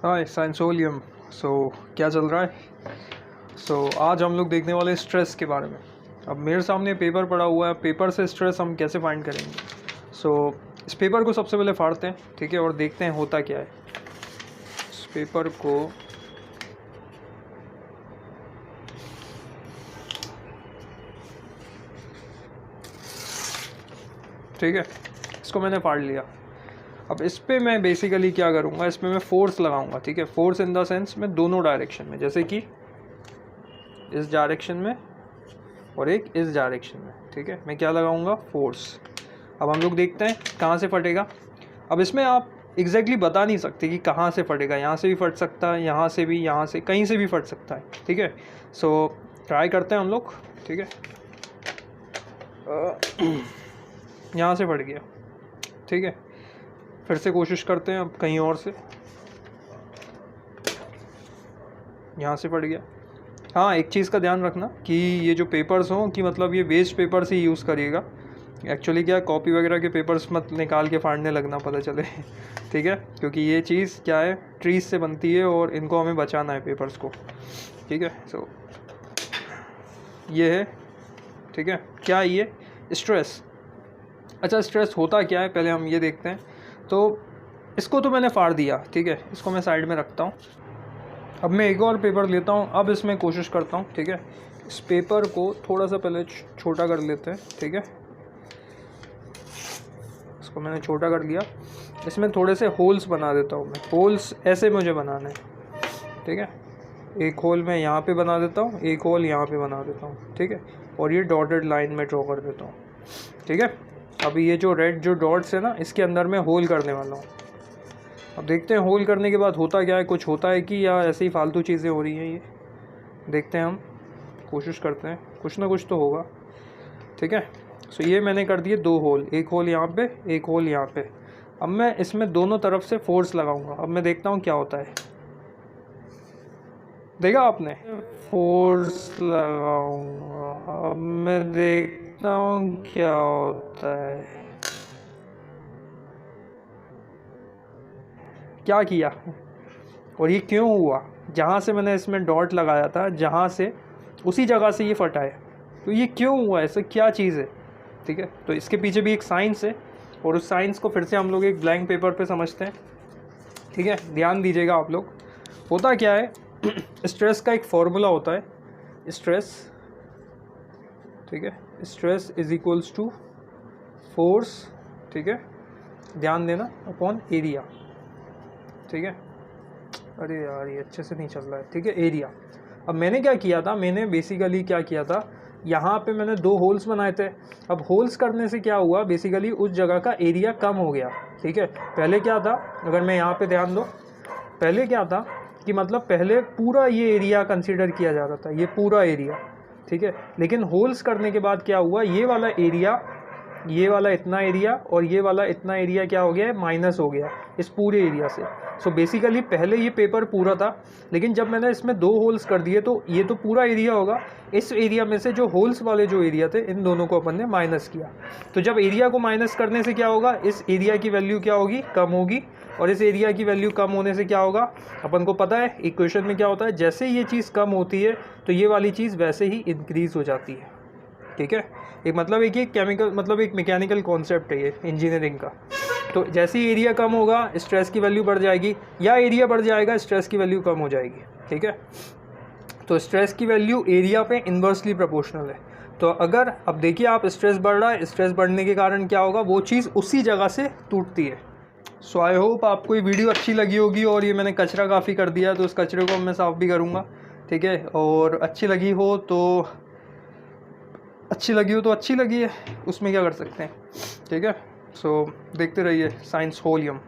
हाय साइंसोलियम। क्या चल रहा है? आज हम लोग देखने वाले स्ट्रेस के बारे में। अब मेरे सामने पेपर पड़ा हुआ है, पेपर से स्ट्रेस हम कैसे फाइंड करेंगे। इस पेपर को सबसे पहले फाड़ते हैं, ठीक है, और देखते हैं होता क्या है। इस पेपर को ठीक है, इसको मैंने फाड़ लिया। अब इस पे मैं बेसिकली क्या करूँगा, इसमें मैं फोर्स लगाऊंगा, ठीक है। फोर्स इन द सेंस में दोनों डायरेक्शन में, जैसे कि इस डायरेक्शन में और एक इस डायरेक्शन में, ठीक है। मैं क्या लगाऊंगा? फोर्स। अब हम लोग देखते हैं कहाँ से फटेगा। अब इसमें आप एग्जैक्टली बता नहीं सकते कि कहाँ से फटेगा। यहाँ से भी फट सकता है, यहाँ से भी, यहाँ से कहीं से भी फट सकता है, ठीक है। ट्राई करते हैं हम लोग, ठीक है। यहाँ से फट गया, ठीक है। फिर से कोशिश करते हैं, अब कहीं और से। यहाँ से फट गया। हाँ, एक चीज़ का ध्यान रखना कि ये जो पेपर्स हों कि मतलब ये वेस्ट पेपर्स ही यूज़ करिएगा। एक्चुअली क्या, कॉपी वगैरह के पेपर्स मत निकाल के फाड़ने लगना, पता चले ठीक है, क्योंकि ये चीज़ क्या है, ट्रीज से बनती है और इनको हमें बचाना है, पेपर्स को, ठीक है। ये है, ठीक है। क्या ये स्ट्रेस? अच्छा, स्ट्रेस होता क्या है पहले हम ये देखते हैं। तो इसको तो मैंने फाड़ दिया, ठीक है, इसको मैं साइड में रखता हूँ। अब मैं एक और पेपर लेता हूँ। अब इसमें कोशिश करता हूँ, ठीक है। इस पेपर को थोड़ा सा पहले छोटा कर लेते हैं, ठीक है। इसको मैंने छोटा कर लिया। इसमें थोड़े से होल्स बना देता हूँ मैं। होल्स ऐसे मुझे बनाने हैं, ठीक है। एक होल मैं यहाँ पे बना देता हूँ, एक होल यहाँ पे बना देता हूँ, ठीक है। और ये डॉटेड लाइन में ड्रॉ कर देता हूँ, ठीक है। अभी ये जो रेड जो डॉट्स है ना, इसके अंदर मैं होल करने वाला हूँ। अब देखते हैं होल करने के बाद होता क्या है, कुछ होता है कि या ऐसे ही फालतू चीज़ें हो रही हैं। ये देखते हैं हम, कोशिश करते हैं, कुछ ना कुछ तो होगा, ठीक है। ये मैंने कर दिए 2 होल, एक होल यहाँ पे, एक होल यहाँ पे। अब मैं इसमें दोनों तरफ से फोर्स लगाऊंगा। अब मैं देखता हूँ क्या होता है। देखा आपने? फोर्स लगाऊंगा, अब मैं देखता हूँ क्या होता है। क्या किया और ये क्यों हुआ? जहाँ से मैंने इसमें डॉट लगाया था, जहाँ से, उसी जगह से ये फटा है। तो ये क्यों हुआ, ऐसा क्या चीज़ है, ठीक है। तो इसके पीछे भी एक साइंस है, और उस साइंस को फिर से हम लोग एक ब्लैंक पेपर पे समझते हैं, ठीक है। ध्यान दीजिएगा आप लोग। होता क्या है स्ट्रेस का एक फॉर्मूला होता है, स्ट्रेस, ठीक है। Stress is equals to force, ठीक है, ध्यान देना, अपॉन एरिया, ठीक है। अरे यार, ये अच्छे से नहीं चल रहा है, ठीक है। एरिया। अब मैंने क्या किया था, मैंने बेसिकली क्या किया था, यहाँ पे मैंने 2 होल्स बनाए थे। अब होल्स करने से क्या हुआ, बेसिकली उस जगह का एरिया कम हो गया, ठीक है। पहले क्या था, अगर मैं यहाँ पे ध्यान दो, पहले क्या था कि मतलब पहले पूरा ये एरिया कंसिडर किया जाता था, ये पूरा एरिया, ठीक है। लेकिन होल्स करने के बाद क्या हुआ, ये वाला एरिया, ये वाला इतना एरिया और ये वाला इतना एरिया क्या हो गया है, माइनस हो गया इस पूरे एरिया से। बेसिकली पहले ये पेपर पूरा था, लेकिन जब मैंने इसमें 2 होल्स कर दिए तो ये तो पूरा एरिया होगा। इस एरिया में से जो होल्स वाले जो एरिया थे, इन दोनों को अपन ने माइनस किया। तो जब एरिया को माइनस करने से क्या होगा, इस एरिया की वैल्यू क्या होगी, कम होगी। और इस एरिया की वैल्यू कम होने से क्या होगा, अपन को पता है इक्वेशन में क्या होता है, जैसे ये चीज़ कम होती है तो ये वाली चीज़ वैसे ही इंक्रीज़ हो जाती है, ठीक है। एक मतलब एक ये केमिकल, मतलब एक मैकेनिकल कॉन्सेप्ट है ये इंजीनियरिंग का। तो जैसे ही एरिया कम होगा, स्ट्रेस की वैल्यू बढ़ जाएगी, या एरिया बढ़ जाएगा, स्ट्रेस की वैल्यू कम हो जाएगी, ठीक है। तो स्ट्रेस की वैल्यू एरिया पे इन्वर्सली प्रोपोर्शनल है। तो अगर अब देखिए आप, स्ट्रेस बढ़ रहा है, स्ट्रेस बढ़ने के कारण क्या होगा, वो चीज़ उसी जगह से टूटती है। आई होप आपको ये वीडियो अच्छी लगी होगी। और ये मैंने कचरा काफ़ी कर दिया, तो उस कचरे को मैं साफ़ भी करूँगा, ठीक है। और अच्छी लगी हो तो अच्छी लगी है, उसमें क्या कर सकते हैं, ठीक है। देखते रहिए साइंसोलियम।